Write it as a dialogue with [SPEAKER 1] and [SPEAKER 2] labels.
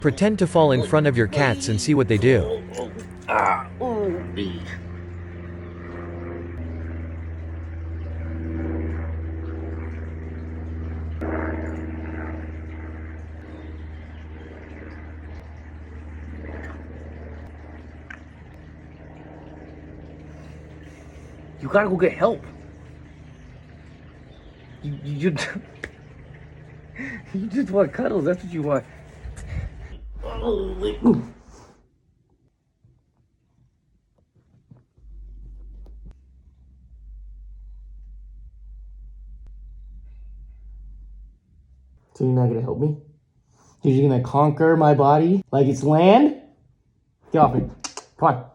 [SPEAKER 1] Pretend to fall in front of your cats and see what they do.
[SPEAKER 2] You gotta go get help. You you just want cuddles. That's what you want. So you're not gonna help me? You're just gonna conquer my body like it's land? Get off me. Come on.